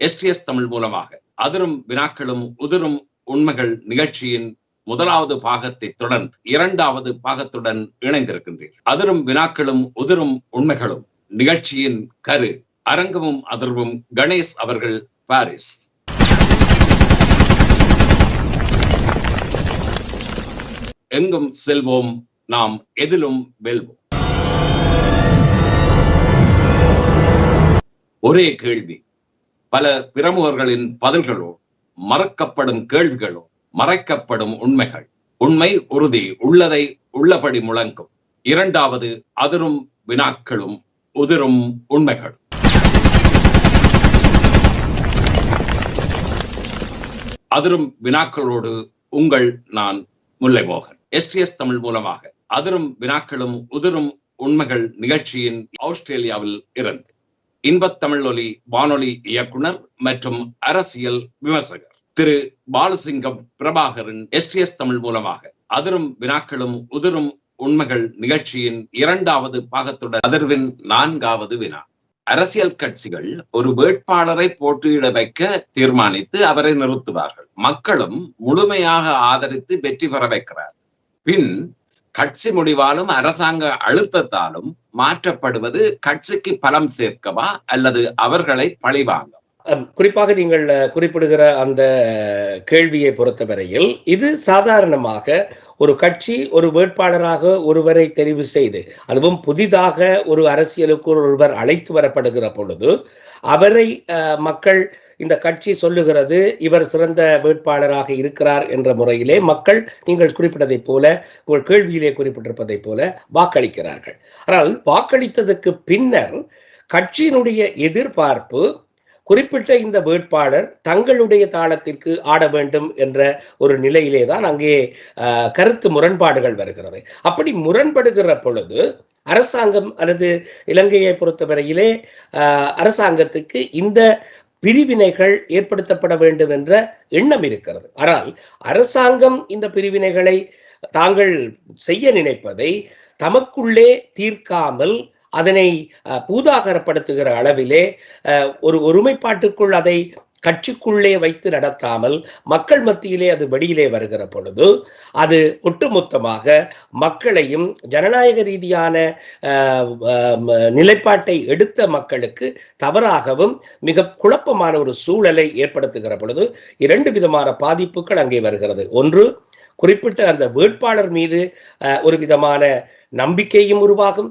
SDS Tamil மூலமாக அதிரும் வினாக்களும் உதிரும் உண்மைகள் நிகழ்ச்சியின் முதலாவது பாகத்தை தொடர்ந்து இரண்டாவது பாகத்துடன் இணைந்திருக்கின்றீர்கள். அதிரும் வினாக்களும் உதிரும் உண்மைகளும் நிகழ்ச்சியின் கரு அரங்கமும் அதிர்வும் கணேஷ் அவர்கள், பாரிஸ். எங்கும் செல்வோம், நாம் எதிலும் வெல்வோம். ஒரே கேள்வி, பல பிரமுகர்களின் பதில்களோடு மறக்கப்படும் கேள்விகளோ மறைக்கப்படும் உண்மைகள். உண்மை உறுதி, உள்ளதை உள்ளபடி முழங்கும். இரண்டாவது அதிரும் வினாக்களும் உதிரும் உண்மைகள். அதிரும் வினாக்களோடு உங்கள் நான் முல்லைமோகன். எஸ்டிஎஸ் தமிழ் மூலமாக அதிரும் வினாக்களும் உதிரும் உண்மைகள் நிகழ்ச்சியின் ஆஸ்திரேலியாவில் இருந்து இன்பத் தமிழ் ஒலி வானொலி இயக்குனர் மற்றும் அரசியல் விமர்சகர் திரு பாலசிங்கம் பிரபாகரன் எஸ்டிஎஸ் தமிழ் மூலமாக அதிரும் வினாக்களும் உதிரும் உண்மைகள் நிகழ்ச்சியின் இரண்டாவது பாகத்துடன் அதிர்வின் நான்காவது வினா. அரசியல் கட்சிகள் ஒரு வேட்பாளரை போட்டியிட வைக்க தீர்மானித்து அவரை நிறுத்துவார்கள். மக்களும் முழுமையாக ஆதரித்து வெற்றி பெற வைக்கிறார். பின் கட்சி முடிவாலும் அரசாங்க அழுத்தத்தாலும் மாற்றப்படுவது கட்சிக்கு பலம் சேர்க்கவா அல்லது அவர்களை பழிவாங்க? குறிப்பாக நீங்கள் குறிப்பிடுகிற அந்த கேள்வியை பொறுத்தவரையில் இது சாதாரணமாக ஒரு கட்சி ஒரு வேட்பாளராக ஒருவரை தெரிவு செய்து, அதுவும் புதிதாக ஒரு அரசியலுக்கு ஒருவர் அழைத்து வரப்படுகிற பொழுது அவரை மக்கள், இந்த கட்சி சொல்லுகிறது இவர் சிறந்த வேட்பாளராக இருக்கிறார் என்ற முறையிலே மக்கள், நீங்கள் குறிப்பிட்டதை போல, உங்கள் கேள்வியிலே குறிப்பிட்டிருப்பதை போல வாக்களிக்கிறார்கள். ஆனால் வாக்களித்ததுக்கு பின்னர் கட்சியினுடைய எதிர்பார்ப்பு குறிப்பிட்ட இந்த வேட்பாளர் தங்களுடைய தாளத்திற்கு ஆட வேண்டும் என்ற ஒரு நிலையிலே தான் அங்கே கருத்து முரண்பாடுகள் வருகிறது. அப்படி முரண்படுகிற பொழுது அரசாங்கம் அல்லது இலங்கையை பொறுத்தவரையிலே அரசாங்கத்துக்கு இந்த பிரிவினைகள் ஏற்படுத்தப்பட வேண்டும் என்ற எண்ணம் இருக்கிறது. ஆனால் அரசாங்கம் இந்த பிரிவினைகளை தாங்கள் செய்ய நினைப்பதை தமக்குள்ளே தீர்க்காமல் அதனை பூதாகரப்படுத்துகிற அளவிலே ஒரு ஒருமைப்பாட்டுக்குள் அதை கட்சிக்குள்ளே வைத்து நடத்தாமல் மக்கள் மத்தியிலே அது வெளியிலே வருகிற பொழுது அது ஒட்டுமொத்தமாக மக்களையும் ஜனநாயக ரீதியான நிலைப்பாட்டை எடுத்த மக்களுக்கு தவறாகவும் மிக குழப்பமான ஒரு சூழலை ஏற்படுத்துகிற பொழுது இரண்டு விதமான பாதிப்புகள் அங்கே வருகிறது. ஒன்று, குறிப்பிட்ட அந்த வேட்பாளர் மீது ஒரு விதமான நம்பிக்கையும் உருவாகும்.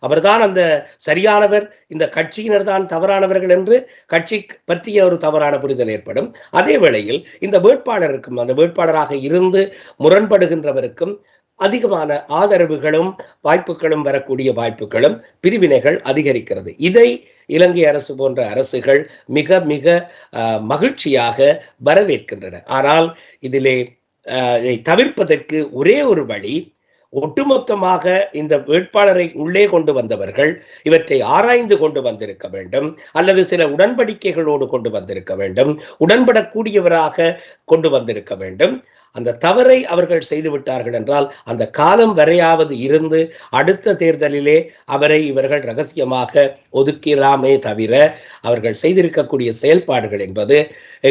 அவர்தான் அந்த சரியானவர், இந்த கட்சியினர் தான் தவறானவர்கள் என்று கட்சி பற்றிய ஒரு தவறான புரிதல் ஏற்படும். அதே வேளையில் இந்த வேட்பாளருக்கும், அந்த வேட்பாளராக இருந்து முரண்படுகின்றவருக்கும் அதிகமான ஆதரவுகளும் வாய்ப்புகளும் வரக்கூடிய வாய்ப்புகளும் பிரிவினைகள் அதிகரிக்கிறது. இதை இலங்கை அரசு போன்ற அரசுகள் மிக மிக மகிழ்ச்சியாக வரவேற்கின்றன. ஆனால் இதிலே தவிர்ப்பதற்கு ஒரே ஒரு வழி, ஒட்டுமொத்தமாக இந்த வேட்பாளரை உள்ளே கொண்டு வந்தவர்கள் இவற்றை ஆராய்ந்து கொண்டு வந்திருக்க வேண்டும், அல்லது சில உடன்படிக்கைகளோடு கொண்டு வந்திருக்க வேண்டும், உடன்படக்கூடியவராக கொண்டு வந்திருக்க வேண்டும். அந்த தவறை அவர்கள் செய்துவிட்டார்கள் என்றால் அந்த காலம் வரையாவது இருந்து அடுத்த தேர்தலிலே அவரை இவர்கள் ரகசியமாக ஒதுக்கலாமே தவிர அவர்கள் செய்திருக்கக்கூடிய செயல்பாடுகள் என்பது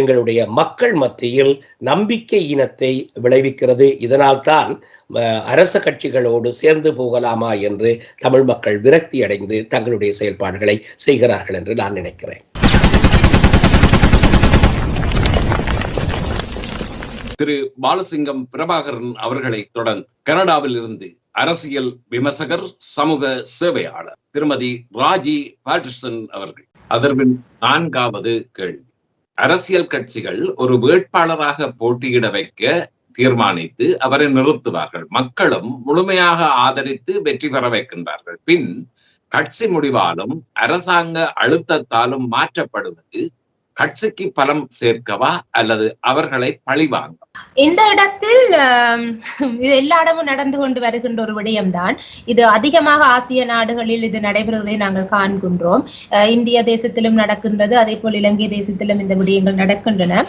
எங்களுடைய மக்கள் மத்தியில் நம்பிக்கை ஈனத்தை விளைவிக்கிறது. இதனால் தான் அரச கட்சிகளோடு சேர்ந்து போகலாமா என்று தமிழ் மக்கள் விரக்தி அடைந்து தங்களுடைய செயல்பாடுகளை செய்கிறார்கள் என்று நான் நினைக்கிறேன். திரு பாலசிங்கம் பிரபாகரன் அவர்களை தொடர்ந்து கனடாவில் இருந்து அரசியல் விமர்சகர், சமூக சேவையாளர் திருமதி ராஜி பாட்டர்சன் அவர்கள். அதர்வின் நான்காவது கேள்வி. அரசியல் கட்சிகள் ஒரு வேட்பாளராக போட்டியிட வைக்க தீர்மானித்து அவரை நிறுத்துவார்கள். மக்களும் முழுமையாக ஆதரித்து வெற்றி பெற வைக்கின்றார்கள். பின் கட்சி முடிவாலும் அரசாங்க அழுத்தத்தாலும் மாற்றப்படுவது கட்சிக்கு பலம் சேர்க்கவா அல்லது அவர்களை பழிவாங்க? இந்த இடத்தில் இது எல்லா இடமும் நடந்து கொண்டு வருகின்ற ஒரு விடயம்தான். இது அதிகமாக ஆசிய நாடுகளில் இது நடைபெறுவதை நாங்கள் காண்கின்றோம். இந்திய தேசத்திலும் நடக்கின்றது, அதே போல் இலங்கை தேசத்திலும் இந்த விடயங்கள் நடக்கின்றன.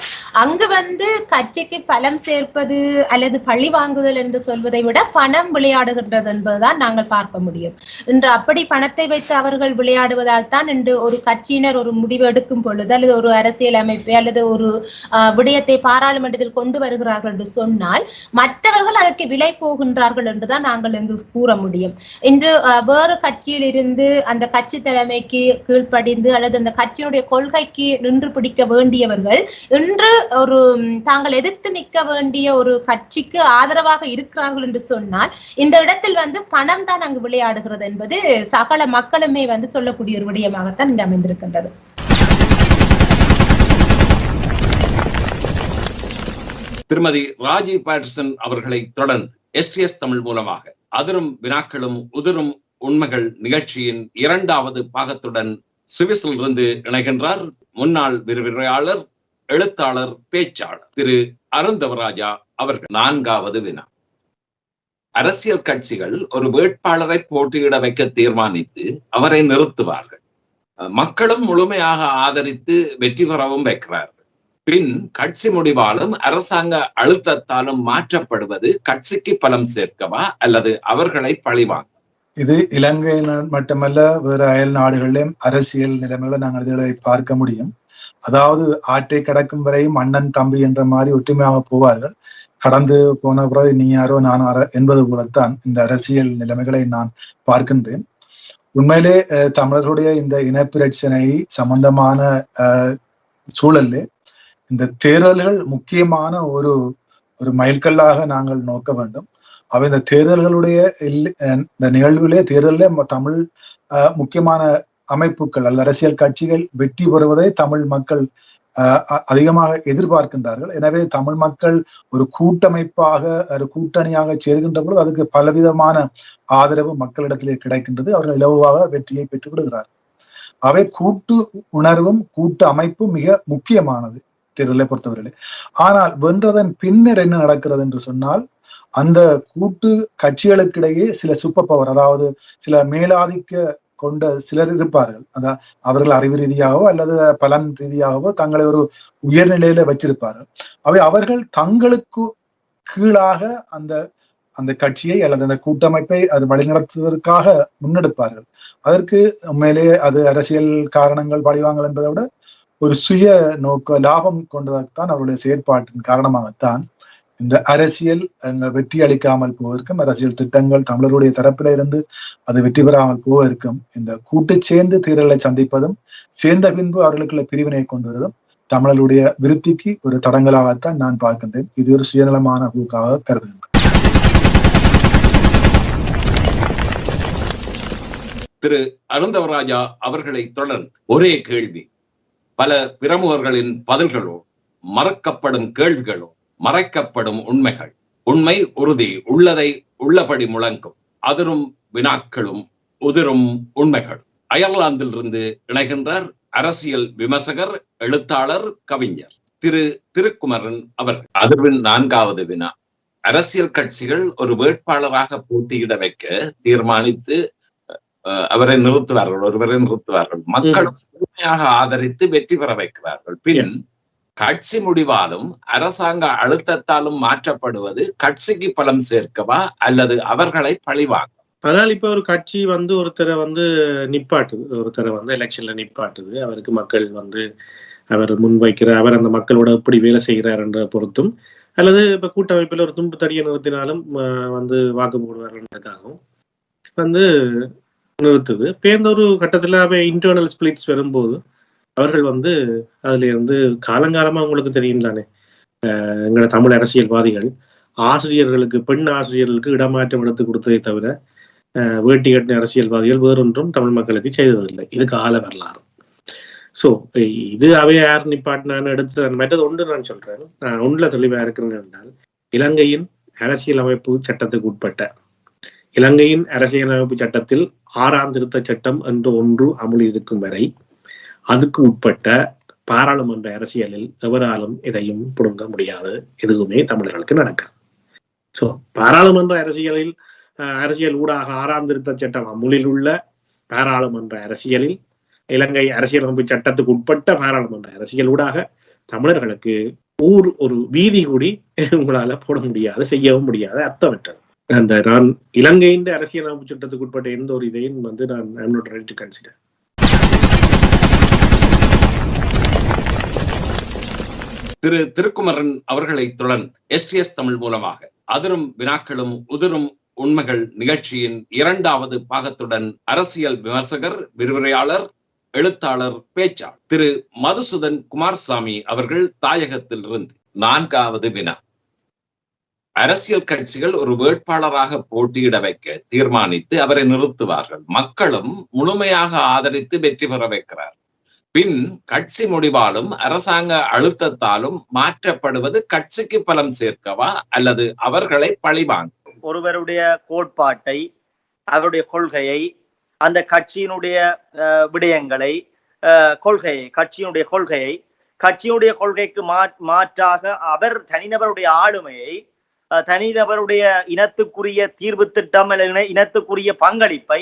அங்கு கட்சிக்கு பலம் சேர்ப்பது அல்லது பழி வாங்குதல் என்று சொல்வதை விட பணம் விளையாடுகின்றது என்பதுதான் நாங்கள் பார்க்க முடியும். இன்று அப்படி பணத்தை வைத்து அவர்கள் விளையாடுவதால் தான் இன்று ஒரு கட்சியினர் ஒரு முடிவு எடுக்கும் பொழுது அல்லது ஒரு அரசியல் அமைப்பை அல்லது ஒரு விடயத்தை பாராளுமன்றத்தில் கொண்டு வருகிறார்கள் என்று சொன்னால் மற்றவர்கள் அதற்கு விலை போகின்றார்கள் என்றுதான் நாங்கள் இங்கு கூற முடியும். இன்று வேறு கட்சியில் இருந்து அந்த கட்சி தலைமைக்கு கீழ்ப்படிந்து அல்லது அந்த கட்சியினுடைய கொள்கைக்கு நின்று பிடிக்க வேண்டியவர்கள் இன்று ஒரு தாங்கள் எதிர்த்து நிற்க வேண்டிய ஒரு கட்சிக்கு ஆதரவாக இருக்கிறார்கள் என்று சொன்னால் இந்த இடத்தில் பணம் தான் அங்கு விளையாடுகிறது என்பது சகல மக்களுமே சொல்லக்கூடிய ஒரு விடயமாகத்தான் இங்கு அமைந்திருக்கின்றது. திருமதி ராஜி பேட்டர்சன் அவர்களை தொடர்ந்து STS தமிழ் மூலமாக அதிரும் வினாக்களும் உதிரும் உண்மைகள் நிகழ்ச்சியின் 2வது பாகத்துடன் சுவிஸிலிருந்து இணைகின்றார் முன்னாள் விரிவுரையாளர், எழுத்தாளர், பேச்சாளர் திரு அருந்தவராஜா அவர்கள். 4வது வினா. அரசியல் கட்சிகள் ஒரு வேட்பாளரை போட்டியிட வைக்க தீர்மானித்து அவரை நிறுத்துவார்கள். மக்களும் முழுமையாக ஆதரித்து வெற்றி பெறவும் வைக்கிறார்கள். பின் கட்சி முடிவாலும் அரசாங்க அழுத்தத்தாலும் மாற்றப்படுவது கட்சிக்கு பலம் சேர்க்கவா அல்லது அவர்களை பழிவாங்க? இது இலங்கையில் மட்டுமல்ல, வேறு அயல் நாடுகளிலும் அரசியல் நிலைமைகளை நாங்கள் இதை பார்க்க முடியும். அதாவது ஆட்டை கடக்கும் வரை அண்ணன் தம்பி என்ற மாதிரி ஒற்றுமையாக போவார்கள். கடந்து போன பிறகு நீ யாரோ நான் யாரோ என்பது போலத்தான் இந்த அரசியல் நிலைமைகளை நான் பார்க்கின்றேன். உண்மையிலே தமிழர்களுடைய இந்த இனப்பிரச்சனை சம்பந்தமான சூழலில் இந்த தேர்தல்கள் முக்கியமான ஒரு மைல்கல்லாக நாங்கள் நோக்க வேண்டும். அவை இந்த தேர்தல்களுடைய இந்த நிகழ்விலே தேர்தலிலே தமிழ் முக்கியமான அமைப்புகள் அல்லது அரசியல் கட்சிகள் வெற்றி பெறுவதை தமிழ் மக்கள் அதிகமாக எதிர்பார்க்கின்றார்கள். எனவே தமிழ் மக்கள் ஒரு கூட்டமைப்பாக ஒரு கூட்டணியாக சேர்கின்ற பொழுது அதுக்கு பலவிதமான ஆதரவு மக்களிடத்திலே கிடைக்கின்றது. அவர்கள் இலவாக வெற்றியை பெற்றுக் விடுகிறார்கள். அவை கூட்டு உணர்வும் கூட்டு அமைப்பும் மிக முக்கியமானது தேர்தலை பொறுத்தவரையிலே. ஆனால் வென்றதன் பின்னர் என்ன நடக்கிறது என்று சொன்னால், அந்த கூட்டு கட்சிகளுக்கிடையே சில சூப்பர் பவர், அதாவது சில மேலாதிக்க கொண்ட சிலர் இருப்பார்கள். அதான் அவர்கள் அறிவு ரீதியாகவோ அல்லது பலன் ரீதியாகவோ தங்களை ஒரு உயர்நிலையில வச்சிருப்பார்கள். அவை அவர்கள் தங்களுக்கு கீழாக அந்த கட்சியை அல்லது அந்த கூட்டமைப்பை அது வழிநடத்துவதற்காக முன்னெடுப்பார்கள். அதற்கு உண்மையிலேயே அது அரசியல் காரணங்கள் பழிவாங்கல் என்பதை விட ஒரு சுய நோக்க லாபம் கொண்டதான் அவருடைய செயற்பாட்டின் காரணமாகத்தான் இந்த அரசியல் வெற்றி அளிக்காமல் போவதற்கும் அரசியல் திட்டங்கள் தமிழருடைய தரப்பில இருந்து அது வெற்றி பெறாமல் போவதற்கும் இந்த கூட்டு சேர்ந்து தேர்தலை சந்திப்பதும் சேர்ந்த பின்பு அவர்களுக்குள்ள பிரிவினை கொண்டு வருவதும் தமிழருடைய விருத்திக்கு ஒரு தடங்களாகத்தான் நான் பார்க்கின்றேன். இது ஒரு சுயநலமான போக்காக கருதுகின்றேன். திரு அருந்தவராஜா அவர்களை தொடர்ந்து ஒரே கேள்வி. பல பிரமுகர்களின் பதில்களோ, மறக்கப்படும் கேள்விகளோ, மறைக்கப்படும் உண்மைகள். உண்மை உறுதி, உள்ளதை உள்ளபடி முழங்கும் அதிரும் வினாக்களும் உதிரும் உண்மைகள். அயர்லாந்தில் இருந்து இணைகின்றார் அரசியல் விமர்சகர், எழுத்தாளர், கவிஞர் திரு திருக்குமரன் அவர்கள். அதிர்வின் 4வது வினா. அரசியல் கட்சிகள் ஒரு வேட்பாளராக போட்டியிட வைக்க தீர்மானித்து அவரை நிறுத்துவார்கள், ஒருவரை நிறுத்துவார்கள். மக்களும் முழுமையாக ஆதரித்து வெற்றி பெற வைக்கிறார்கள். பின் கட்சி முடிவாலும் அரசாங்க அழுத்தத்தாலும் மாற்றப்படுவது கட்சிக்கு பலம் சேர்க்கவா அல்லது அவர்களை பழிவாங்க? ஆனால் இப்ப ஒரு கட்சி ஒருத்தரை நிப்பாட்டுது, ஒருத்தரை எலெக்ஷன்ல நிப்பாட்டுது. அவருக்கு மக்கள் அவர் முன்வைக்கிற அவர் அந்த மக்களோட எப்படி வேலை செய்கிறார் என்ற பொறுத்தும், அல்லது இப்ப கூட்டமைப்பில் ஒரு தும்பு தடியை நிறுத்தினாலும் வாக்கு போடுவார்கள்ன்றதுக்காகவும் நிறுத்துது. பேர்ந்த ஒரு கட்டத்துல இன்டர்னல் ஸ்பிளிட்ஸ் வரும்போது அவர்கள் அதுல இருந்து காலங்காலமா உங்களுக்கு தெரியும் தானே, எங்களோட தமிழ் அரசியல்வாதிகள் ஆசிரியர்களுக்கு, பெண் ஆசிரியர்களுக்கு இடமாற்றம் எடுத்து கொடுத்ததை தவிர வேட்டி கட்டின அரசியல்வாதிகள் வேறொன்றும் தமிழ் மக்களுக்கு செய்ததில்லை. இது கால வரலாறு. சோ இது யார் நிப்பாட்டினான்னு எடுத்து மற்றது ஒன்று நான் சொல்றேன். நான் ஒன்றுல தெளிவா இருக்கிறேன் என்றால், இலங்கையின் அரசியல் அமைப்பு சட்டத்துக்கு உட்பட்ட இலங்கையின் அரசியலமைப்பு சட்டத்தில் 6ஆம் திருத்த சட்டம் என்று ஒன்று அமுல் இருக்கும் வரை அதுக்கு உட்பட்ட பாராளுமன்ற அரசியலில் எவராலும் எதையும் புடுங்க முடியாது, எதுவுமே தமிழர்களுக்கு நடக்காது. சோ பாராளுமன்ற அரசியல் ஊடாக 6ஆம் திருத்த சட்டம் அமுலில் உள்ள பாராளுமன்ற அரசியலில், இலங்கை அரசியலமைப்பு சட்டத்துக்கு உட்பட்ட பாராளுமன்ற அரசியல் ஊடாக தமிழர்களுக்கு ஒரு வீதி கூடி உங்களால போட முடியாது, செய்யவும் முடியாது, அர்த்தமற்றது. நான் இலங்கையின் அரசியலமைப்பு சட்டத்துக்கு உட்பட்ட எந்த ஒரு இதையும் நான் I'm not ready to consider. Thiru Thirukumaran அவர்களை தொடர்ந்து STS தமிழ் மூலமாக அதிரும் வினாக்களும் உதிரும் உண்மைகள் நிகழ்ச்சியின் 2வது பாகத்துடன் அரசியல் விமர்சகர், விரிவுரையாளர், எழுத்தாளர், பேச்சாளர் திரு மதுசூதன் குமாரசாமி அவர்கள் தாயகத்தில் இருந்து. 4வது வினா. அரசியல் கட்சிகள் ஒரு வேட்பாளராக போட்டியிட வைக்க தீர்மானித்து அவரை நிறுத்துவார்கள். மக்களும் முழுமையாக ஆதரித்து வெற்றி பெற வைக்கிறார். பின் கட்சி முடிவாலும் அரசாங்க அழுத்தத்தாலும் மாற்றப்படுவது கட்சிக்கு பலம் சேர்க்கவா அல்லது அவர்களை பழிவாங்க? ஒருவருடைய கோட்பாட்டை, அவருடைய கொள்கையை, அந்த கட்சியினுடைய விடயங்களை, கட்சியினுடைய கொள்கைக்கு மாற்றாக அவர் தனிநபருடைய ஆளுமையை, தனிநபருடைய இனத்துக்குரிய தீர்வு திட்டம் அல்லது இனத்துக்குரிய பங்களிப்பை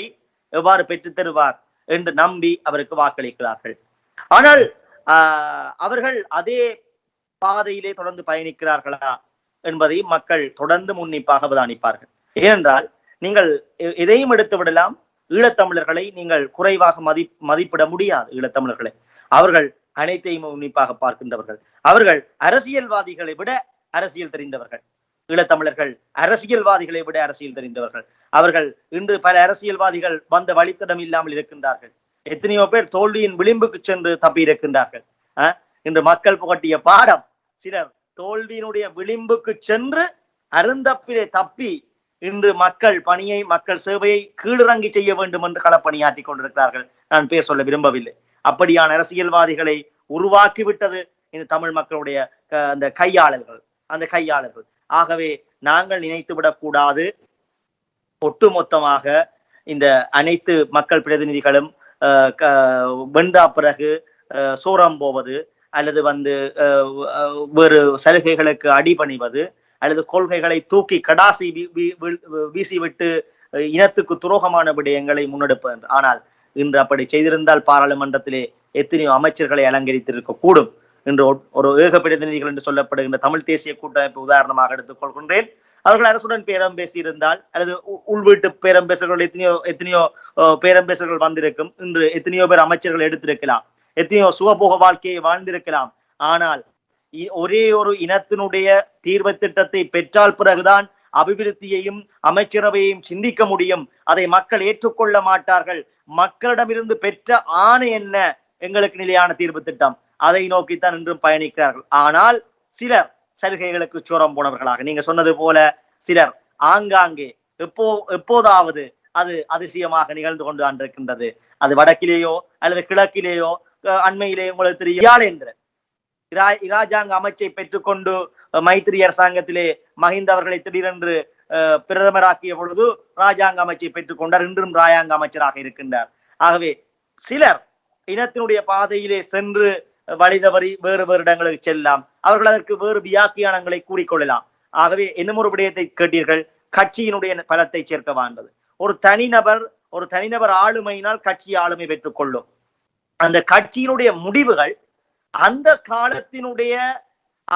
எவ்வாறு பெற்றுத் தருவார் என்று நம்பி அவருக்கு வாக்களிக்கிறார்கள். ஆனால் அவர்கள் அதே பாதையிலே தொடர்ந்து பயணிக்கிறார்களா என்பதை மக்கள் தொடர்ந்து உன்னிப்பாக அவதானிப்பார்கள். ஏனென்றால் நீங்கள் எதையும் எடுத்து விடலாம், ஈழத்தமிழர்களை நீங்கள் குறைவாக மதிப்பிட முடியாது. ஈழத்தமிழர்களை அவர்கள் அனைத்தையும் உன்னிப்பாக பார்க்கின்றவர்கள். அவர்கள் அரசியல்வாதிகளை விட அரசியல் தெரிந்தவர்கள். ஈழத்தமிழர்கள் அரசியல்வாதிகளை விட அரசியல் தெரிந்தவர்கள். அவர்கள் இன்று பல அரசியல்வாதிகள் வந்த வழித்தடம் இல்லாமல் இருக்கின்றார்கள். எத்தனையோ பேர் தோல்வியின் விளிம்புக்கு சென்று தப்பி இருக்கின்றார்கள். இன்று மக்கள் புகட்டிய பாடம், சிலர் தோல்வியினுடைய விளிம்புக்கு சென்று அருந்தப்பிலே தப்பி இன்று மக்கள் பணியை, மக்கள் சேவையை கீழிறங்கி செய்ய வேண்டும் என்று களப்பணியாற்றி கொண்டிருக்கிறார்கள். நான் பேர் சொல்ல விரும்பவில்லை. அப்படியான அரசியல்வாதிகளை உருவாக்கிவிட்டது இந்த தமிழ் மக்களுடைய அந்த கையாளர்கள். ஆகவே நாங்கள் நினைத்து விடக்கூடாது, ஒட்டுமொத்தமாக இந்த அனைத்து மக்கள் பிரதிநிதிகளும் வெண்டா பிறகு சோரம் போவது அல்லது வேறு சலுகைகளுக்கு அடிபணிவது அல்லது கொள்கைகளை தூக்கி கடாசி வீசிவிட்டு இனத்துக்கு துரோகமான விடயங்களை முன்னெடுப்பது. ஆனால் இன்று அப்படி செய்திருந்தால் பாராளுமன்றத்திலே எத்தனையோ அமைச்சர்களை அலங்கரித்திருக்க கூடும். இன்று ஒரு ஏக பிரதிநிதிகள் என்று சொல்லப்படுகின்ற தமிழ் தேசிய கூட்டமைப்பு உதாரணமாக எடுத்துக் கொள்கின்றேன். அவர்கள் அரசுடன் பேரம் பேசியிருந்தால் அல்லது உள்வீட்டு பேரம் பேசல்கள் எத்தனையோ பேரம் பேசல்கள் வந்திருக்கும். இன்று எத்தனையோ பேர் அமைச்சர்கள் எடுத்திருக்கலாம், எத்தனையோ சுகபோக வாழ்க்கையை வாழ்ந்திருக்கலாம். ஆனால் ஒரே ஒரு இனத்தினுடைய தீர்வு திட்டத்தை பெற்றால் பிறகுதான் அபிவிருத்தியையும் அமைச்சரவையையும் சிந்திக்க முடியும். அதை மக்கள் ஏற்றுக்கொள்ள மாட்டார்கள். மக்களிடமிருந்து பெற்ற ஆணை என்ன? எங்களுக்கு நிலையான தீர்வு திட்டம், அதை நோக்கித்தான் இன்றும் பயணிக்கிறார்கள். ஆனால் சிலர் சலுகைகளுக்கு சோரம் போனவர்களாக, நீங்க சொன்னது போல சிலர் ஆங்காங்கே எப்போதாவது அது அதிசயமாக நிகழ்ந்து கொண்டு இருக்கின்றது. அது வடக்கிலேயோ அல்லது கிழக்கிலேயோ, அண்மையிலே உங்களுக்கு தெரியும் யாழேந்திரன் இராஜாங்க அமைச்சை பெற்றுக்கொண்டு மைத்திரி அரசாங்கத்திலே மஹிந்த அவர்களை திடீரென்று பிரதமராக்கிய பொழுது ராஜாங்க அமைச்சை பெற்றுக்கொண்டார். இன்றும் ராஜாங்க அமைச்சராக இருக்கின்றார். ஆகவே சிலர் இனத்தினுடைய பாதையிலே சென்று வழிதவறி வேறு இடங்களுக்கு செல்லலாம். அவர்கள் அதற்கு வேறு வியாக்கியானங்களை கூறிக்கொள்ளலாம். ஆகவே இன்னும் ஒரு விடயத்தை கேட்டீர்கள், கட்சியினுடைய பலத்தை சேர்க்க வாழ்ந்தது. ஒரு தனிநபர் ஆளுமையினால் கட்சி ஆளுமை பெற்றுக் கொள்ளும். அந்த கட்சியினுடைய முடிவுகள் அந்த காலத்தினுடைய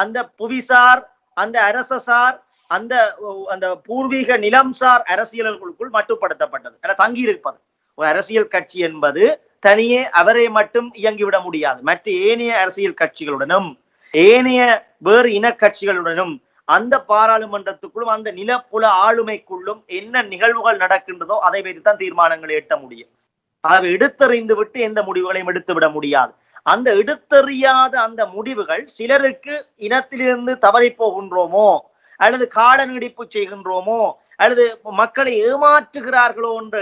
அந்த புவிசார், அந்த அரசசார், அந்த பூர்வீக நிலம்சார் அரசியல்களுக்குள் மட்டுப்படுத்தப்பட்டது, தங்கியிருப்பது. ஒரு அரசியல் கட்சி என்பது தனியே அவரை மட்டும் இயங்கிவிட முடியாது. மற்ற ஏனைய அரசியல் கட்சிகளுடனும் ஏனைய வேறு இன கட்சிகளுடனும் அந்த பாராளுமன்றத்துக்குள்ளும் அந்த நிலப்புல ஆளுமைக்குள்ளும் என்ன நிகழ்வுகள் நடக்கின்றதோ அதை வைத்துத்தான் தீர்மானங்களை எட்ட முடியும். அதை எடுத்தறிந்து விட்டு எந்த முடிவுகளையும் எடுத்து விட முடியாது. அந்த எடுத்தறியாத அந்த முடிவுகள் சிலருக்கு இனத்திலிருந்து தவறி போகின்றோமோ அல்லது கால நீடிப்பு செய்கின்றோமோ அல்லது மக்களை ஏமாற்றுகிறார்களோ என்ற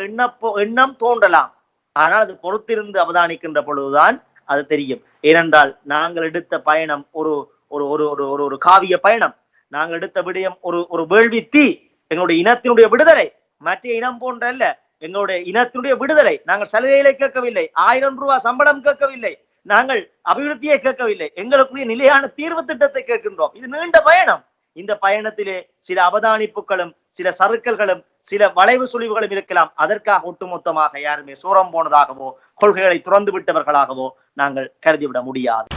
எண்ணம் தோன்றலாம். ஆனால் அது பொறுத்திருந்து அவதானிக்கின்ற பொழுதுதான் அது தெரியும். ஏனென்றால் நாங்கள் எடுத்த பயணம் ஒரு காவிய பயணம். நாங்கள் எடுத்த விடயம் ஒரு வேள்வி தீ. எங்களுடைய இனத்தினுடைய விடுதலை மற்ற இனம் போன்ற அல்ல. எங்களுடைய இனத்தினுடைய விடுதலை. நாங்கள் சலுகைகளை கேட்கவில்லை, 1000 ரூபாய் சம்பளம் கேட்கவில்லை. நாங்கள் அபிவிருத்தியை கேட்கவில்லை, எங்களுக்குரிய நிலையான தீர்வு திட்டத்தை கேட்கின்றோம். இது நீண்ட பயணம். இந்த பயணத்திலே சில அவதானிப்புகளும் சில சறுக்கல்களும் சில வளைவு சுழிவுகளும் இருக்கலாம். அதற்காக ஒட்டுமொத்தமாக யாருமே சூரம் போனதாகவோ கொள்கைகளை துறந்து விட்டவர்களாகவோ நாங்கள் கருதிவிட முடியாது.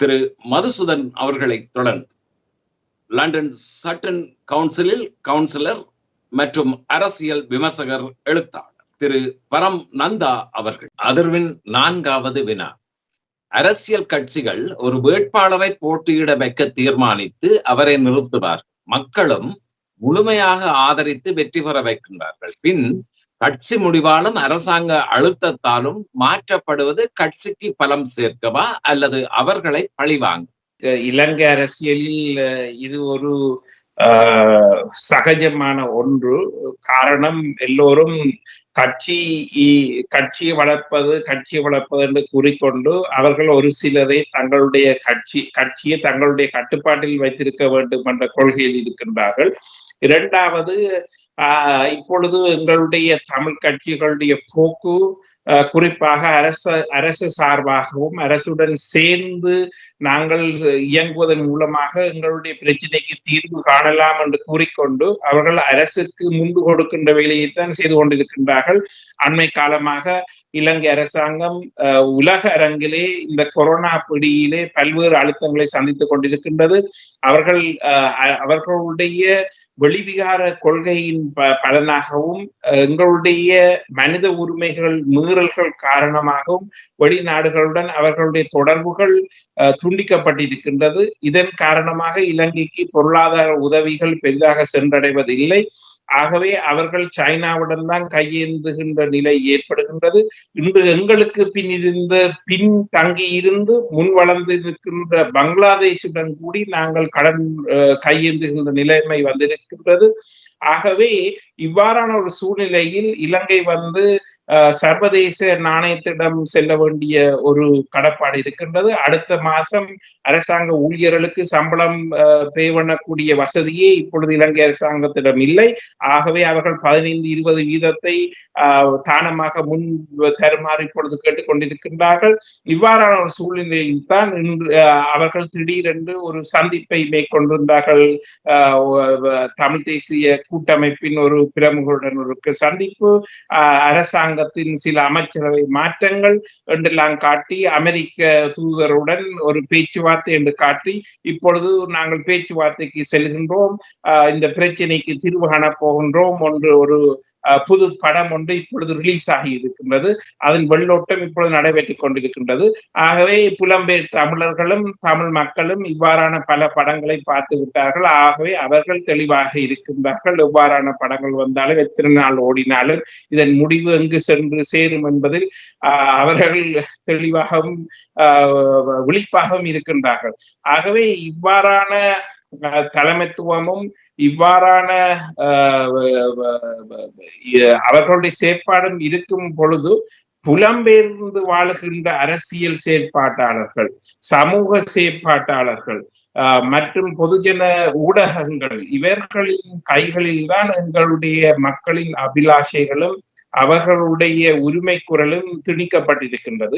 திரு மதுசூதன் அவர்களை தொடர்ந்து லண்டன் சட்டன் கவுன்சிலில் கவுன்சிலர் மற்றும் அரசியல் விமர்சகர் எழுத்தாளர் திரு பரம் நந்தா அவர்கள். அதிர்வின் 4வது வினா. அரசியல் கட்சிகள் ஒரு வேட்பாளரை போட்டியிட வைக்க தீர்மானித்து அவரை நிறுத்துவார். மக்களும் முழுமையாக ஆதரித்து வெற்றி பெற வைக்கின்றார்கள். பின் கட்சி முடிவாலும் அரசாங்க அழுத்தத்தாலும் மாற்றப்படுவது கட்சிக்கு பலம் சேர்க்கவா அல்லது அவர்களை பழிவாங்க? இலங்கை அரசியலில் இது ஒரு சகஜமான ஒன்று. காரணம், எல்லோரும் கட்சியை வளர்ப்பது என்று கூறிக்கொண்டு அவர்கள் ஒரு சிலரை தங்களுடைய கட்சியை தங்களுடைய கட்டுப்பாட்டில் வைத்திருக்க வேண்டும் என்ற கொள்கையில் இருக்கின்றார்கள். இரண்டாவது, இப்பொழுது எங்களுடைய தமிழ் கட்சிகளுடைய போக்கு குறிப்பாக அரசு சார்பாகவும் அரசுடன் சேர்ந்து நாங்கள் இயங்குவதன் மூலமாக எங்களுடைய பிரச்சனைக்கு தீர்வு காணலாம் என்று கூறிக்கொண்டு அவர்கள் அரசுக்கு முன்பு கொடுக்கின்ற வேலையைத்தான் செய்து கொண்டிருக்கின்றார்கள். அண்மை காலமாக இலங்கை அரசாங்கம் உலக அரங்கிலே இந்த கொரோனா பிடியிலே பல்வேறு அழுத்தங்களை சந்தித்துக் கொண்டிருக்கின்றது. அவர்களுடைய வெளிவிகார கொள்கையின் பலனாகவும் எங்களுடைய மனித உரிமைகள் மீறல்கள் காரணமாகவும் வெளிநாடுகளுடன் அவர்களுடைய தொடர்புகள் துண்டிக்கப்பட்டிருக்கின்றது. இதன் காரணமாக இலங்கைக்கு பொருளாதார உதவிகள் பெரிதாக சென்றடைவதில்லை. ஆகவே அவர்கள் சைனாவுடன் தான் கையேந்துகின்ற நிலை ஏற்படுகின்றது. இன்று எங்களுக்கு பின் தங்கி இருந்து முன் வளர்ந்திருக்கின்ற பங்களாதேஷுடன் கூடி நாங்கள் கடன் கையேந்துகின்ற நிலைமை வந்திருக்கின்றது. ஆகவே இவ்வாறான ஒரு சூழ்நிலையில் இலங்கை சர்வதேச நாணயத்திடம் செல்ல வேண்டிய ஒரு கடப்பாடு இருக்கின்றது. அடுத்த மாசம் அரசாங்க ஊழியர்களுக்கு சம்பளம் பே பண்ணக்கூடிய வசதியே இப்பொழுது இலங்கை அரசாங்கத்திடம் இல்லை. ஆகவே அவர்கள் 15-20 வீதத்தை தானமாக முன் தருமாறு இப்பொழுது கேட்டுக்கொண்டிருக்கின்றார்கள். இவ்வாறான ஒரு சூழ்நிலையில் தான் அவர்கள் திடீரென்று ஒரு சந்திப்பை மேற்கொண்டிருந்தார்கள். தமிழ் தேசிய கூட்டமைப்பின் ஒரு பிரமுகருடன் ஒரு சந்திப்பு, அரசாங்கத்தின் சில அமைச்சரவை மாற்றங்கள் என்றெல்லாம் காட்டி அமெரிக்க தூதருடன் ஒரு பேச்சுவார்த்தை என்று காட்டி இப்பொழுது நாங்கள் பேச்சுவார்த்தைக்கு செல்கின்றோம், இந்த பிரச்சனைக்கு தீர்வு காண போகின்றோம் என்று ஒரு புது படம் ஒன்று இப்பொழுது ரிலீஸ் ஆகி இருக்கின்றது. அதன் வெள்ளோட்டம் இப்பொழுது நடைபெற்றுக் கொண்டிருக்கின்றது. ஆகவே புலம்பெயர் தமிழர்களும் தமிழ் மக்களும் இவ்வாறான பல படங்களை பார்த்து விட்டார்கள். ஆகவே அவர்கள் தெளிவாக இருக்கின்றார்கள். எவ்வாறான படங்கள் வந்தாலும் எத்தனை நாள் ஓடினாலும் இதன் முடிவு எங்கு சென்று சேரும் என்பதில் அவர்கள் தெளிவாகவும் விழிப்பாகவும் இருக்கின்றார்கள். ஆகவே இவ்வாறான தலைமைத்துவமும் இவ்வாறான அவர்களுடைய செயற்பாடும் இருக்கும் பொழுது புலம்பெயர்ந்து வாழுகின்ற அரசியல் செயற்பாட்டாளர்கள், சமூக செயற்பாட்டாளர்கள் மற்றும் பொதுஜன ஊடகங்கள் இவர்களின் கைகளில் தான் எங்களுடைய மக்களின் அபிலாஷைகளும் அவர்களுடைய உரிமை குரலும் திணிக்கப்பட்டிருக்கின்றது.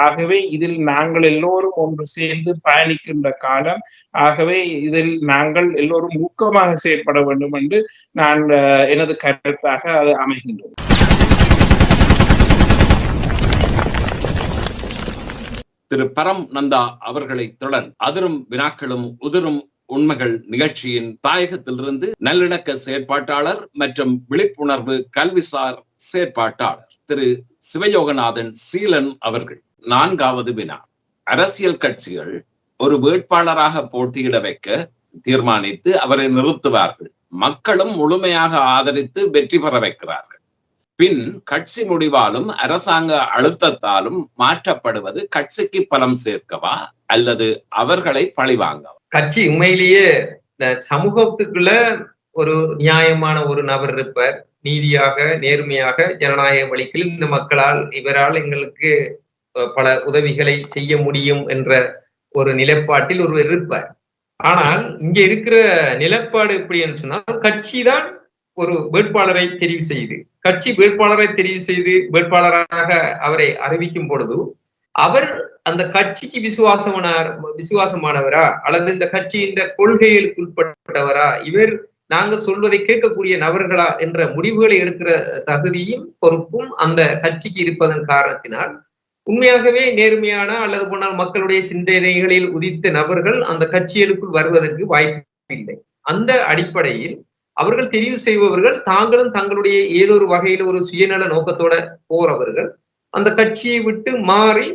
ஆகவே இதில் நாங்கள் எல்லோரும் ஒன்று சேர்ந்து பயணிக்கின்ற காலம். ஆகவே இதில் நாங்கள் எல்லோரும் ஊக்கமாக செயற்பட வேண்டும் என்று நான் எனது கருத்தாக அது அமைகின்றது. திரு பரம் நந்தா அவர்களை தொடர்ந்து அதிரும் வினாக்களும் உதிரும் உண்மைகள் நிகழ்ச்சியின் தாயகத்திலிருந்து நல்லிணக்க செயற்பாட்டாளர் மற்றும் விழிப்புணர்வு கல்விசார் செயற்பாட்டாளர் திரு சிவயோகநாதன் சீலன் அவர்கள். 4வது வினா. அரசியல் கட்சிகள் ஒரு வேட்பாளராக போட்டியிட வைக்க தீர்மானித்து அவரை நிறுத்துவார்கள். மக்களும் முழுமையாக ஆதரித்து வெற்றி பெற வைக்கிறார்கள். பின் கட்சி முடிவாலும் அரசாங்க அழுத்தத்தாலும் மாற்றப்படுவது கட்சிக்கு பலம் சேர்க்கவா அல்லது அவர்களை பழிவாங்கவா? கட்சி உண்மையிலேயே இந்த சமூகத்துக்குள்ள ஒரு நியாயமான ஒரு நபர் இருப்பார், நீதியாக நேர்மையாக ஜனநாயக வழிகளில் இந்த மக்களால் இவரால் எங்களுக்கு பல உதவிகளை செய்ய முடியும் என்ற ஒரு நிலைப்பாட்டில் ஒருவர் இருப்பார். ஆனால் இங்க இருக்கிற நிலைப்பாடு எப்படி என்று சொன்னால், கட்சி தான் ஒரு வேட்பாளரை தெரிவு செய்து கட்சி வேட்பாளரை தெரிவு செய்து வேட்பாளராக அவரை அறிவிக்கும் பொழுது அவர் அந்த கட்சிக்கு விசுவாசமானவரா அல்லது இந்த கட்சியின் கொள்கைகளுக்கு உட்பட்டவரா, இவர் நாங்கள் சொல்வதை கேட்கக்கூடிய நபர்களா என்ற முடிவுகளை எடுக்கிற தகுதியும் பொறுப்பும் அந்த கட்சிக்கு இருப்பதன் காரணத்தினால் உண்மையாகவே நேர்மையான அல்லது போனால் மக்களுடைய சிந்தனைகளில் உதித்த நபர்கள் அந்த கட்சிகளுக்குள் வருவதற்கு வாய்ப்பில்லை. அந்த அடிப்படையில் அவர்கள் தெரிவு செய்பவர்கள் தாங்களும் தங்களுடைய ஏதோ ஒரு வகையில் ஒரு சுயநல நோக்கத்தோட போறவர்கள் அந்த கட்சியை விட்டு மாறி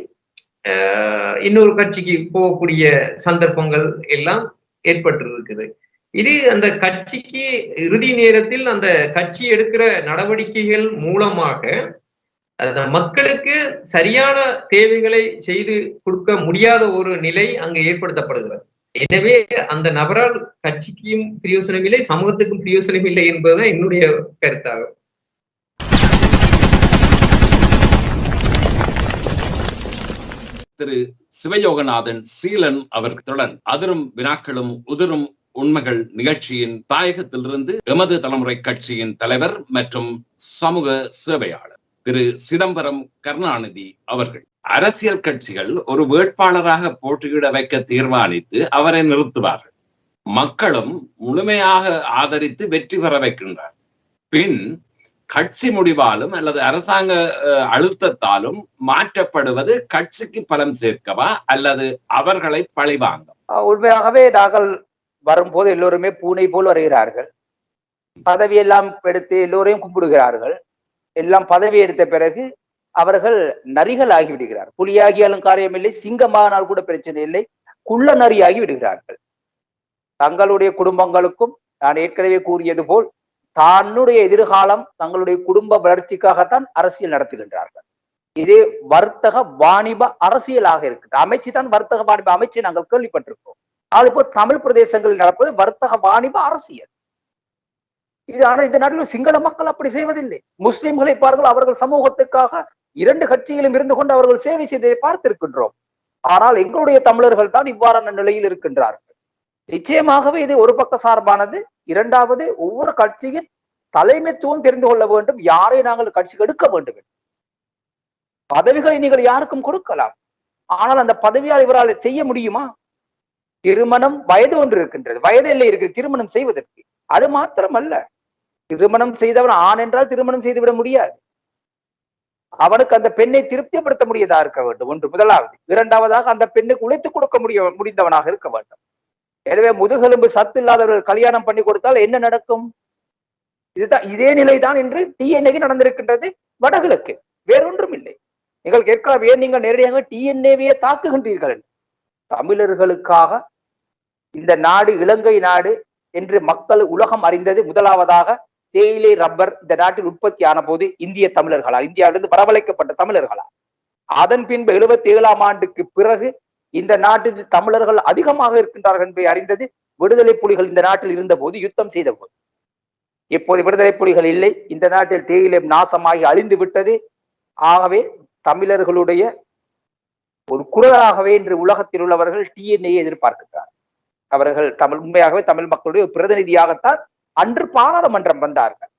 இன்னொரு கட்சிக்கு போகக்கூடிய சந்தர்ப்பங்கள் எல்லாம் ஏற்பட்டிருக்குது. இது அந்த கட்சிக்கு இறுதி நேரத்தில் அந்த கட்சி எடுக்கிற நடவடிக்கைகள் மூலமாக அந்த மக்களுக்கு சரியான தேவைகளை செய்து கொடுக்க முடியாத ஒரு நிலை அங்கு ஏற்படுத்தப்படுகிறது. எனவே அந்த நபரால் கட்சிக்கும் பிரயோசனம் இல்லை, சமூகத்துக்கும் பிரயோசனம் இல்லை என்பதுதான் என்னுடைய கருத்தாகும். திரு சிவயோகநாதன் சீலன் அவர்களுடன் அதிரும் வினாக்களும் உதிரும் உண்மைகள் நிகழ்ச்சியின் தாயகத்திலிருந்து எமது தலைமுறை கட்சியின் தலைவர் மற்றும் சமூக சேவையாளர் திரு சிதம்பரம் கருணாநிதி அவர்கள். அரசியல் கட்சிகள் ஒரு வேட்பாளராக போட்டியிட வைக்க தீர்மானித்து அவரை நிறுத்துவார்கள். மக்களும் முழுமையாக ஆதரித்து வெற்றி பெற வைக்கின்றார். பின் கட்சி முடிவாலும் அல்லது அரசாங்க அழுத்தத்தாலும் மாற்றப்படுவது கட்சிக்கு பலம் சேர்க்கவா அல்லது அவர்களை பழிவாங்க? உண்மையாகவே நாங்கள் வரும்போது எல்லோருமே பூனை போல் வருகிறார்கள். பதவியெல்லாம் எடுத்து எல்லோரையும் கும்பிடுகிறார்கள். எல்லாம் பதவி எடுத்த பிறகு அவர்கள் நரிகள் ஆகிவிடுகிறார். புலியாகியாலும் காரியம் இல்லை, சிங்கமானால் கூட பிரச்சனை இல்லை, குள்ள நரியாகி விடுகிறார்கள். தங்களுடைய குடும்பங்களுக்கும் நான் ஏற்கனவே கூறியது போல் தன்னுடைய எதிர்காலம் தங்களுடைய குடும்ப வளர்ச்சிக்காகத்தான் அரசியல் நடத்துகின்றார்கள். இது வர்த்தக வாணிப அரசியலாக இருக்கு. அமைச்சு தான் வர்த்தக வாணிப அமைச்சு நாங்கள் கேள்விப்பட்டிருக்கோம். அதுபோல் தமிழ் பிரதேசங்களில் நடப்பது வர்த்தக வாணிப அரசியல். இது ஆனால் இந்த நாட்டில் சிங்கள மக்கள் அப்படி செய்வதில்லை. முஸ்லிம்களை பாருங்கள், அவர்கள் சமூகத்துக்காக 2 கட்சியிலும் இருந்து கொண்டு அவர்கள் சேவை செய்ததை பார்த்திருக்கின்றோம். ஆனால் எங்களுடைய தமிழர்கள் தான் இவ்வாறான நிலையில் இருக்கின்றார்கள். நிச்சயமாகவே இது ஒரு பக்க சார்பானது. இரண்டாவது, ஒவ்வொரு கட்சியின் தலைமைத்துவம் தெரிந்து கொள்ள வேண்டும். யாரை நாங்கள் கட்சிக்கு எடுக்க வேண்டும். பதவிகளை நீங்கள் யாருக்கும் கொடுக்கலாம், ஆனால் அந்த பதவியால் இவரால் செய்ய முடியுமா? திருமணம் வயது ஒன்று இருக்கின்றது, வயது எல்லை இருக்கு திருமணம் செய்வதற்கு. அது மாத்திரமல்ல, திருமணம் செய்தவன் ஆண் என்றால் திருமணம் செய்துவிட முடியாது. அவனுக்கு அந்த பெண்ணை திருப்திப்படுத்த முடியதா இருக்க வேண்டும் ஒன்று முதலாவது. இரண்டாவதாக அந்த பெண்ணுக்கு உழைத்துக் கொடுக்க முடிந்தவனாக இருக்க வேண்டும். எனவே முதுகெலும்பு சத்து இல்லாதவர்கள் கல்யாணம் பண்ணி கொடுத்தால் என்ன நடக்கும்? இதுதான் இதே நிலைதான் இன்று டிஎன்ஏக்கு நடந்திருக்கின்றது வடகிழக்கு. வேறொன்றும் இல்லை. நீங்கள் கேட்கலாம், ஏன் நீங்கள் நேரடியாக டிஎன்ஏவையே தாக்குகின்றீர்கள்? தமிழர்களுக்காக இந்த நாடு இலங்கை நாடு என்று மக்கள் உலகம் அறிந்தது முதலாவதாக தேயிலை ரப்பர் இந்த நாட்டில் உற்பத்தி ஆன போது இந்திய தமிழர்களா, இந்தியாவிலிருந்து வரவழைக்கப்பட்ட தமிழர்களா? அதன் பின்பு 77ஆம் ஆண்டுக்கு பிறகு இந்த நாட்டில் தமிழர்கள் அதிகமாக இருக்கின்றார்கள் என்பதை அறிந்தது விடுதலை புலிகள் இந்த நாட்டில் இருந்த போது, யுத்தம் செய்த போது. இப்போது விடுதலை புலிகள் இல்லை, இந்த நாட்டில் தேயிலை நாசமாகி அழிந்து விட்டது. ஆகவே தமிழர்களுடைய ஒரு குரலாகவே இன்று உலகத்தில் உள்ளவர்கள் டிஎன்ஏ எதிர்பார்க்கின்றார். அவர்கள் உண்மையாகவே தமிழ் மக்களுடைய பிரதிநிதியாகத்தான் அன்று பாராளுமன்றம் வந்தார்கள்.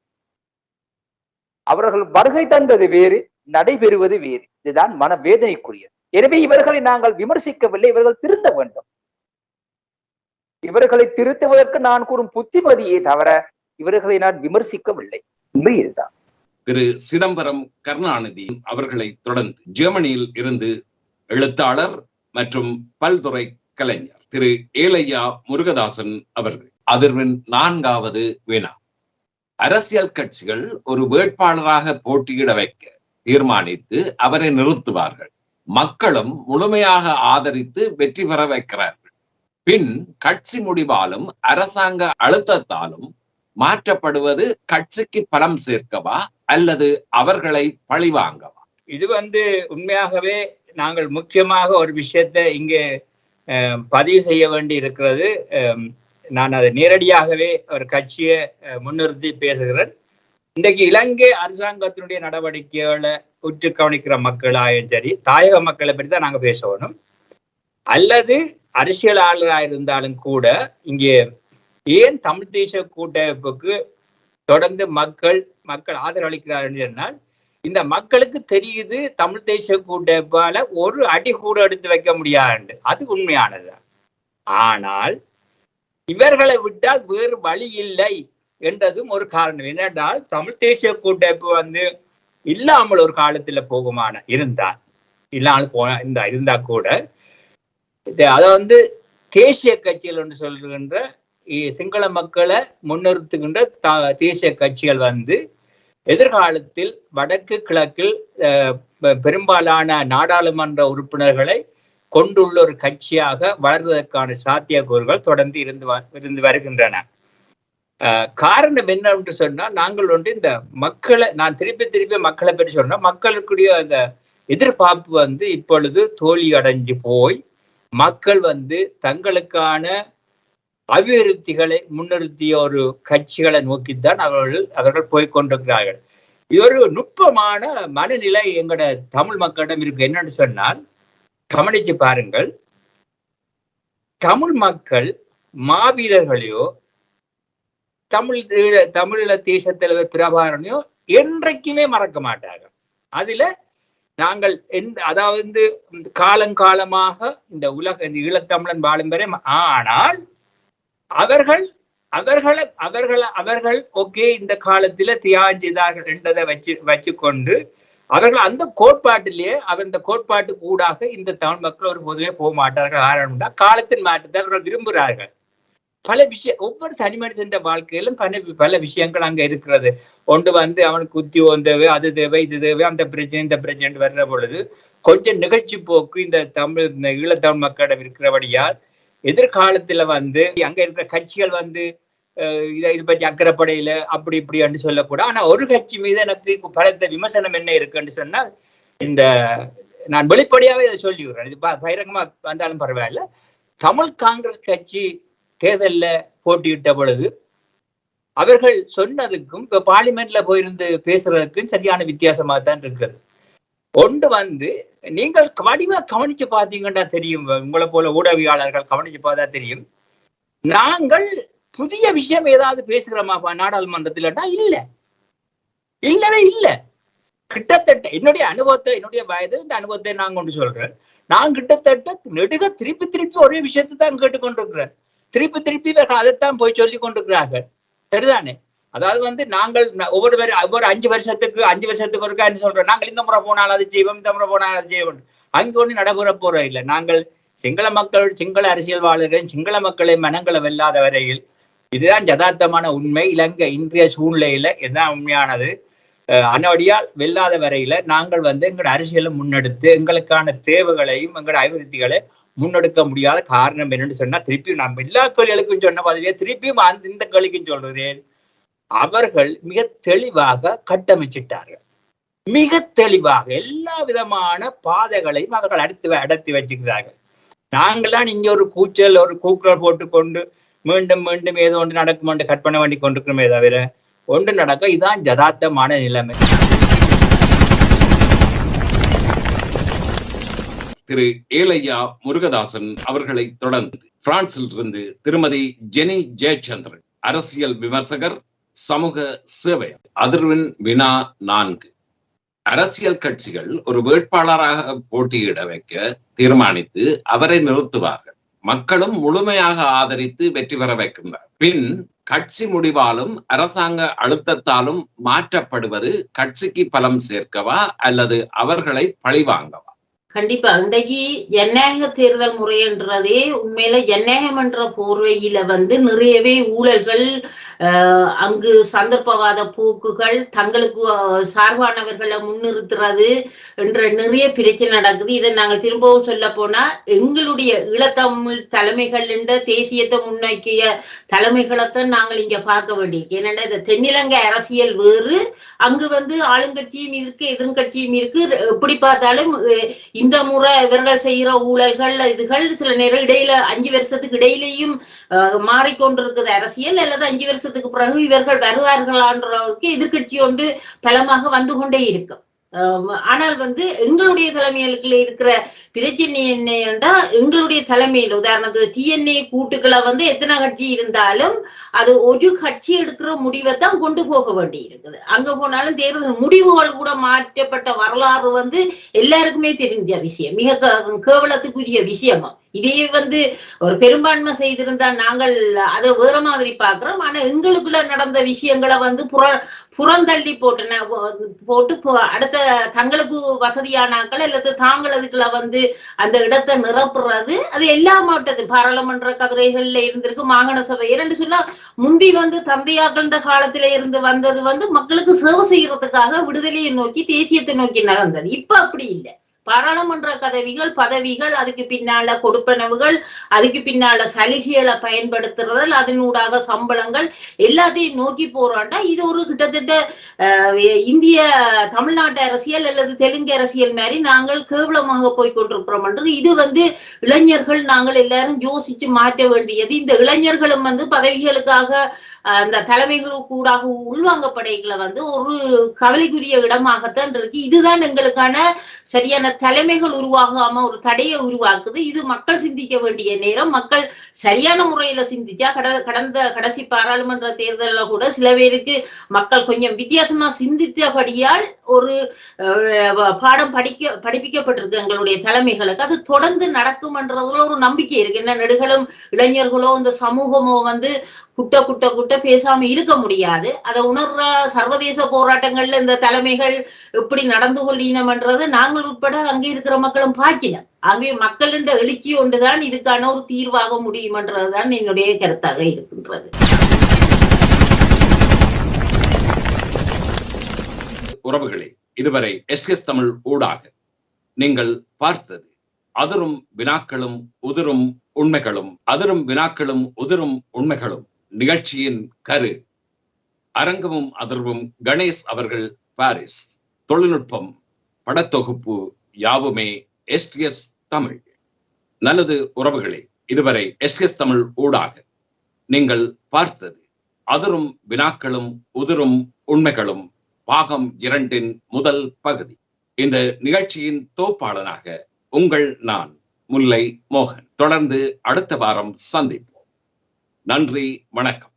அவர்கள் வருகை தந்தது வேறு, நடைபெறுவது வேறு. இதுதான் மனவேதனைக்குரியது. எனவே இவர்களை நாங்கள் விமர்சிக்கவில்லை, இவர்கள் திருந்த வேண்டும். இவர்களை திருத்துவதற்கு நான் கூறும் புத்திமதியே தவிர இவர்களை நான் விமர்சிக்கவில்லை. உண்மை இதுதான். திரு சிதம்பரம் கருணாநிதி அவர்களை தொடர்ந்து ஜெர்மனியில் இருந்து எழுத்தாளர் மற்றும் பல்துறை கலைஞர் திரு ஏலையா முருகதாசன் அவர்கள். அதிர்வின் 4வது வினா. அரசியல் கட்சிகள் ஒரு வேட்பாளராக போட்டியிட வைக்க தீர்மானித்து அவரை நிறுத்துவார்கள். மக்களும் முழுமையாக ஆதரித்து வெற்றி பெற வைக்கிறார்கள். பின் கட்சி முடிவாலும் அரசாங்க அழுத்தத்தாலும் மாற்றப்படுவது கட்சிக்கு பலம் சேர்க்கவா அல்லது அவர்களை பழிவாங்கவா? இது உண்மையாகவே நாங்கள் முக்கியமாக ஒரு விஷயத்தை இங்கே பதிவு செய்ய வேண்டி இருக்கிறது. நான் அதை நேரடியாகவே ஒரு கட்சியை முன்னிறுத்தி பேசுகிறேன். இன்றைக்கு இலங்கை அரசாங்கத்தினுடைய நடவடிக்கைகளை உற்று கவனிக்கிற மக்களாயும் சரி, தாயக மக்களை பற்றி தான் நாங்கள் பேசணும். அல்லது அரசியலாளராக இருந்தாலும் கூட இங்கே ஏன் தமிழ் தேசிய கூட்டமைப்புக்கு தொடர்ந்து மக்கள் ஆதரவளிக்கிறார் என்று சொன்னால் இந்த மக்களுக்கு தெரியுது தமிழ் தேசிய கூட்டமைப்பால ஒரு அடி கூட எடுத்து வைக்க முடியாது. அது உண்மையானதுதான். ஆனால் இவர்களை விட்டால் வேறு வழி இல்லை என்றதும் ஒரு காரணம். என்னென்றால் தமிழ் தேசிய கூட்டமைப்பு இல்லாமல் ஒரு காலத்துல போகுமான இருந்தா கூட அதை தேசிய கட்சிகள் என்று சொல்கின்ற சிங்கள மக்களை முன்னிறுத்துகின்ற தேசிய கட்சிகள் எதிர்காலத்தில் வடக்கு கிழக்கில் பெரும்பாலான நாடாளுமன்ற உறுப்பினர்களை கொண்டுள்ள ஒரு கட்சியாக வளர்வதற்கான சாத்தியக்கூறுகள் தொடர்ந்து இருந்து வருகின்றன. காரணம் என்னவென்று சொன்னால் நாங்கள் இந்த மக்களை நான் திருப்பி மக்களை பற்றி சொன்னா மக்களுக்குரிய அந்த எதிர்பார்ப்பு இப்பொழுது தோல்வி அடைஞ்சு போய் மக்கள் தங்களுக்கான அபிவிருத்திகளை முன்னிறுத்திய ஒரு கட்சிகளை நோக்கித்தான் அவர்கள் போய்கொண்டிருக்கிறார்கள். இது ஒரு நுட்பமான மனநிலை எங்களோட தமிழ் மக்களிடம் இருக்கு. என்னன்னு சொன்னால் கவனிச்சு பாருங்கள், தமிழ் மக்கள் மாவீரர்களையோ தமிழீழ தேச தலைவர் பிரபாகரனையோ என்றைக்குமே மறக்க மாட்டார்கள். அதுல நாங்கள் அதாவது காலங்காலமாக இந்த ஈழத்தமிழன் வாழும் வரை, ஆனால் அவர்கள் ஓகே இந்த காலத்துல தியாகம் செய்தார்கள் என்றதை வச்சுக்கொண்டு அவர்கள் அந்த கோட்பாட்டிலேயே அந்த கோட்பாட்டு கூடாக இந்த தமிழ் மக்கள் ஒரு பொதுவே போக மாட்டார்கள். காரணம்னா காலத்தின் மாற்றத்தை அவர்கள் விரும்புகிறார்கள். பல விஷயம் ஒவ்வொரு தனி மனிதன் வாழ்க்கையிலும் பல விஷயங்கள் அங்க இருக்கிறது. ஒன்று அவனுக்கு உத்தியோகம் தேவை, அது தேவை, இது தேவை, அந்த பிரச்சனை இந்த பிரச்சனை வர்ற பொழுது கொஞ்சம் நிகழ்ச்சி போக்கு இந்த ஈழத்தமிழ் மக்களிடம் இருக்கிறபடியால் எதிர்காலத்துல அங்க இருக்கிற கட்சிகள் இது பற்றி அக்கறைப்படையில அப்படி இப்படி சொல்லக்கூடாது. ஆனா ஒரு கட்சி மீது எனக்கு பலத்த விமர்சனம் என்ன இருக்குன்னு சொன்னால், நான் வெளிப்படையாவே இதை சொல்லிவிடுறேன், இது பகிரங்கமா வந்தாலும் பரவாயில்ல. தமிழ் காங்கிரஸ் கட்சி தேர்தல்ல போட்டியிட்ட பொழுது அவர்கள் சொன்னதுக்கும் இப்ப பார்லிமெண்ட்ல போயிருந்து பேசுறதுக்கும் சரியான வித்தியாசமா தான் இருக்குது. ஒன்று நீங்கள் வடிவா கவனிச்சு பார்த்தீங்கன்னா தெரியும், உங்களை போல ஊடகவியாளர்கள் கவனிச்சு பார்த்தா தெரியும், நாங்கள் புதிய விஷயம் ஏதாவது பேசுகிறோமா நாடாளுமன்றத்தில்னா இல்லவே இல்லை. கிட்டத்தட்ட என்னுடைய வயது இந்த அனுபவத்தை நான் கொண்டு சொல்றேன். நான் கிட்டத்தட்ட நெடுக திருப்பி ஒரே விஷயத்தை தான் கேட்டுக்கொண்டிருக்கிறேன். திருப்பி அதைத்தான் போய் சொல்லி கொண்டிருக்கிறார்கள். சரிதானே? அதாவது நாங்கள் ஒவ்வொரு 5 வருஷத்துக்கு ஒருக்கா என்ன சொல்றோம், நாங்கள் இந்த முறை போனால் அது செய்வோம், இந்த முறை போனால் அது செய்வோம். அங்க ஒண்ணு நடைபெற போற இல்லை. நாங்கள் சிங்கள அரசியல்வாதிகள் சிங்கள மக்களை மனங்களை வெல்லாத வரையில் இதுதான் யதார்த்தமான உண்மை. இலங்கை இன்றைய சூழ்நிலையில இதுதான் உண்மையானது. அனவடியால் வெல்லாத வரையில நாங்கள் எங்களோட அரசியலை முன்னெடுத்து எங்களுக்கான தேவைகளையும் எங்களோட அபிவிருத்திகளை முன்னெடுக்க முடியாத காரணம் என்னன்னு சொன்னா, திருப்பி நம்ம எல்லா கேள்விகளுக்கும் சொன்ன பதவியை திருப்பியும் இந்த கேள்விக்கும் சொல்றேன், அவர்கள் மிக தெளிவாக கட்டமைச்சிட்டார்கள். மிக தெளிவாக எல்லா விதமான பாதைகளையும் அவர்கள் அடர்த்தி வச்சுக்கிறார்கள். நாங்களாம் இங்க ஒரு கூக்குரல் போட்டுக்கொண்டு மீண்டும் ஏதோ ஒன்று நடக்கும் என்று கற்பனை பண்ணி கொண்டிருக்கிறோமே தவிர ஒன்று நடக்க இதுதான் யதார்த்தமான நிலைமை. திரு ஏலையா முருகதாசன் அவர்களை தொடர்ந்து பிரான்சில் இருந்து திருமதி ஜெனி ஜெயச்சந்திரன், அரசியல் விமர்சகர், சமூக சேவை. அதிர்வின் வினா 4. அரசியல் கட்சிகள் ஒரு வேட்பாளராக போட்டியிட வைக்க தீர்மானித்து அவரை நிறுத்துவார்கள். மக்களும் முழுமையாக ஆதரித்து வெற்றி பெற வைக்கின்றனர். பின் கட்சி முடிவாலும் அரசாங்க அழுத்தத்தாலும் மாற்றப்படுவது கட்சிக்கு பலம் சேர்க்கவா அல்லது அவர்களை பழிவாங்கவா? கண்டிப்பா இன்றைக்கு ஜனநாயக தேர்தல் முறைன்றதே உண்மையில ஜனநாயகம் என்ற போர்வையில நிறையவே ஊழல்கள், அங்கு சந்தர்ப்பவாத போக்குகள், தங்களுக்கு சார்பானவர்களை முன்னிறுத்துறது என்ற நிறைய பிரச்சனை நடக்குது. இதை நாங்கள் திரும்பவும் சொல்ல போனா எங்களுடைய ஈழத்தமிழ் தலைமைகள் என்ற தேசியத்தை முன்னோக்கிய தலைமைகளைத்தான் நாங்கள் இங்க பார்க்க வேண்டியிருக்கு. ஏன்னா இந்த தென்னிலங்கை அரசியல் வேறு, அங்கு ஆளுங்கட்சியும் இருக்கு எதிர்கட்சியும் இருக்கு. எப்படி பார்த்தாலும் இந்த முறை இவர்கள் செய்யற ஊழல்கள் இதுகள் சில நேரம் இடையில 5 வருஷத்துக்கு இடையிலையும் மாறிக்கொண்டிருக்குது அரசியல், அல்லது 5 வருஷத்துக்கு பிறகு இவர்கள் வருவார்களான்றதுக்கு எதிர்கட்சி ஒன்று பலமாக வந்து கொண்டே இருக்கும். ஆனால் வந்து எங்களுடைய தலைமைகளுக்குள்ள இருக்கிற பிரச்சனை என்ன என்றால், எங்களுடைய தலைமையில் உதாரணத்துக்கு டிஎன்ஏ கூட்டுக்களை வந்து எத்தனை கட்சி இருந்தாலும் அது ஒரு கட்சி எடுக்கிற முடிவை தான் கொண்டு போக வேண்டி இருக்குது. அங்க போனாலும் தேர்தல் முடிவுகள் கூட மாற்றப்பட்ட வரலாறு வந்து எல்லாருக்குமே தெரிஞ்ச விஷயம், மிக கேவலத்துக்குரிய விஷயமா. இதே வந்து ஒரு பெரும்பான்மை செய்திருந்தா நாங்கள் அதை வேற மாதிரி பாக்குறோம். ஆனா எங்களுக்குள்ள நடந்த விஷயங்களை வந்து புறந்தள்ளி போட்டு அடுத்த தங்களுக்கு வசதியானாக்கள் அல்லது தாங்கள் அதுக்குள்ள வந்து அந்த இடத்தை நிரப்புறது, அது எல்லா மாவட்டத்திலும் பாராளுமன்ற கதிரைகள்ல இருந்திருக்கு. மாகாண சபை என்று சொன்னா முந்தி வந்து தந்தையாக்கண்ட காலத்தில இருந்து வந்தது வந்து மக்களுக்கு சேவை செய்யறதுக்காக விடுதலையை நோக்கி தேசியத்தை நோக்கி நகர்ந்தது. இப்ப அப்படி இல்லை. பாராளுமன்ற பதவிகள் அதுக்கு பின்னால கொடுப்பனவுகள், அதுக்கு பின்னால சலுகைகளை பயன்படுத்துறதல், அதனூடாக சம்பளங்கள் எல்லாத்தையும் நோக்கி போறாண்டா இது ஒரு கிட்டத்தட்ட இந்திய தமிழ்நாட்டு அரசியல் அல்லது தெலுங்கு அரசியல் மாதிரி நாங்கள் கேவலமாக போய் கொண்டிருக்கிறோம் என்று இது வந்து இளைஞர்கள் நாங்கள் எல்லாரும் யோசிச்சு மாற்ற வேண்டியது. இந்த இளைஞர்களும் வந்து பதவிகளுக்காக அந்த தலைமைகள் கூடாக உள்வாங்கப்படைகளை வந்து ஒரு கவலைக்குரிய இடமாகத்தான் இருக்கு. இதுதான் எங்களுக்கான சரியான தலைமைகள் உருவாகாம ஒரு தடையை உருவாக்குது. இது மக்கள் சிந்திக்க வேண்டிய நேரம். மக்கள் சரியான முறையில சிந்திச்சா கடந்த கடைசி பாராளுமன்ற தேர்தலில் கூட சில பேருக்கு மக்கள் கொஞ்சம் வித்தியாசமா சிந்தித்தபடியால் ஒரு பாடம் படிப்பிக்கப்பட்டிருக்கு எங்களுடைய தலைமைகளுக்கு. அது தொடர்ந்து நடக்கும் என்றதுல ஒரு நம்பிக்கை இருக்கு. என்ன நெடுகளும் இளைஞர்களோ இந்த சமூகமோ வந்து குட்ட பேசாம இருக்க முடியாது. அதை உணர்ற சர்வதேச போராட்டங்கள்ல இந்த தலைமைகள் எப்படி நடந்து கொள்ளினம் என்றது நாங்கள் உட்பட அங்கே இருக்கிற மக்களும் பார்க்கணும். ஆகவே மக்களின் எழுச்சி ஒன்றுதான் இதுக்கான ஒரு தீர்வாக முடியும் என்றதுதான் என்னுடைய கருத்தாக இருக்கின்றது. உறவுகளே, இதுவரை எஸ்எஸ் தமிழ் ஊடாக நீங்கள் பார்த்தது அதிரும் வினாக்களும் உதிரும் உண்மைகளும் நிகழ்ச்சியின் கரு. அரங்கமும் அதிர்வும் கணேஷ் அவர்கள், பாரிஸ். தொழில்நுட்பம், படத்தொகுப்பு யாவுமே எஸ்டிஎஸ் தமிழ். நல்லது உறவுகளே, இதுவரை எஸ்டிஎஸ் தமிழ் ஊடாக நீங்கள் பார்த்தது அதிரும் வினாக்களும் உதிரும் உண்மைகளும் பாகம் 2 முதல் பகுதி. இந்த நிகழ்ச்சியின் தொகுப்பாளனாக உங்கள் நான் முல்லை மோகன். தொடர்ந்து அடுத்த வாரம் சந்திப்போம். நன்றி, வணக்கம்.